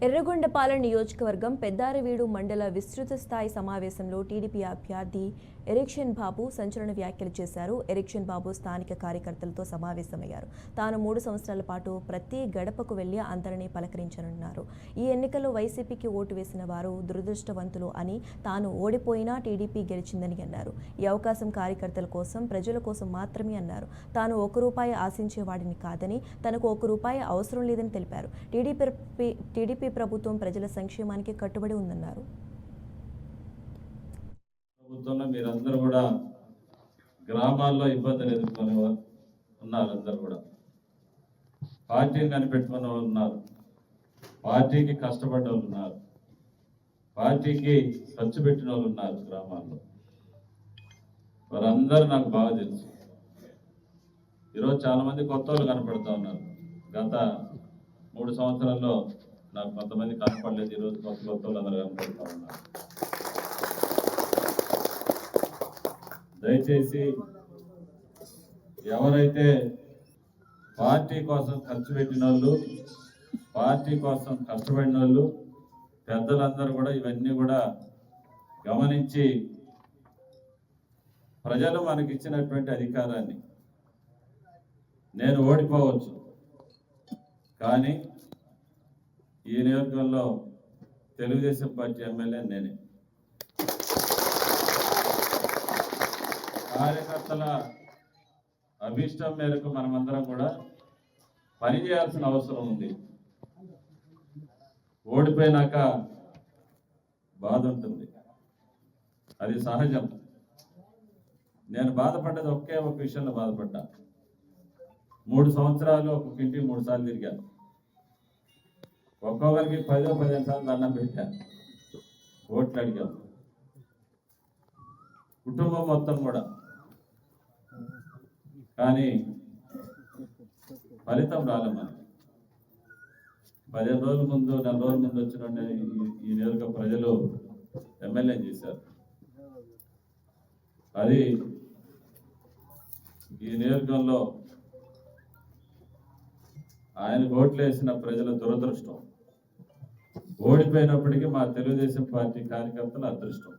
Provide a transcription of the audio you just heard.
ఎర్రగొండపాలెం నియోజకవర్గం పెద్దారవీడు మండల విస్తృత స్థాయి సమావేశంలో టీడీపీ అభ్యర్థి ఎరిక్షన్ బాబు సంచలన వ్యాఖ్యలు చేశారు. ఎరిక్షన్ బాబు స్థానిక కార్యకర్తలతో సమావేశమయ్యారు. తాను 3 సంవత్సరాల పాటు ప్రతి గడపకు వెళ్లి అందరినీ పలకరించనున్నారు. ఈ ఎన్నికల్లో వైసీపీకి ఓటు వేసిన వారు దురదృష్టవంతులు అని, తాను ఓడిపోయినా టీడీపీ గెలిచిందని అన్నారు. ఈ అవకాశం కార్యకర్తల కోసం, ప్రజల కోసం మాత్రమే అన్నారు. తాను ₹1 ఆశించేవాడిని కాదని, తనకు ₹1 అవసరం లేదని తెలిపారు. టీడీపీ ప్రభుత్వం ప్రజల సంక్షేమానికి కట్టుబడి ఉందన్నారు. ప్రభుత్వంలో మీరందరూ కూడా గ్రామాల్లో ఇబ్బందులు ఎదుర్కొనే ఉన్నారు. అందరూ కూడా పార్టీని కనిపెట్టుకున్న వాళ్ళు ఉన్నారు, పార్టీకి కష్టపడ్డ వాళ్ళు ఉన్నారు, పార్టీకి ఖర్చు పెట్టిన వాళ్ళు ఉన్నారు. గ్రామాల్లో వారందరూ నాకు బాగా తెలుసు. ఈరోజు చాలా మంది కొత్త వాళ్ళు కనపడుతూ ఉన్నారు. గత 3 సంవత్సరాల్లో నాకు కొంతమంది కనపడలేదు. ఈరోజు కొత్త వాళ్ళు అందరూ కనపడుతూ ఉన్నారు. దయచేసి ఎవరైతే పార్టీ కోసం ఖర్చు పెట్టిన వాళ్ళు, పార్టీ కోసం కష్టపడిన వాళ్ళు, పెద్దలందరూ కూడా ఇవన్నీ కూడా గమనించి ప్రజలు మనకి ఇచ్చినటువంటి అధికారాన్ని, నేను ఓడిపోవచ్చు కానీ ఈ నియోజకవర్గంలో తెలుగుదేశం పార్టీ ఎమ్మెల్యే నేనే. కార్యకర్తల అభిష్టం మేరకు మనమందరం కూడా పనిచేయాల్సిన అవసరం ఉంది. ఓడిపోయినాక బాధ ఉంటుంది, అది సహజం. నేను బాధపడ్డది ఒకే ఒక విషయంలో బాధపడ్డా. 3 సంవత్సరాలు ఒక్కొక్క ఇంటికి 3 సార్లు తిరిగాను. ఒక్కొక్కరికి 10-15 సార్లు దండం పెట్టాను, ఓట్లు అడిగాను. కుటుంబం మొత్తం కూడా. కానీ ఫలితం రాలే. మనకి 15 రోజుల ముందు, 4 రోజుల ముందు వచ్చిన ఈ నియోజక ప్రజలు ఎమ్మెల్యే చేశారు. అది ఈ నియోజకంలో ఆయన ఓట్లు వేసిన ప్రజల దురదృష్టం. ఓడిపోయినప్పటికీ మా తెలుగుదేశం పార్టీ కార్యకర్తల అదృష్టం.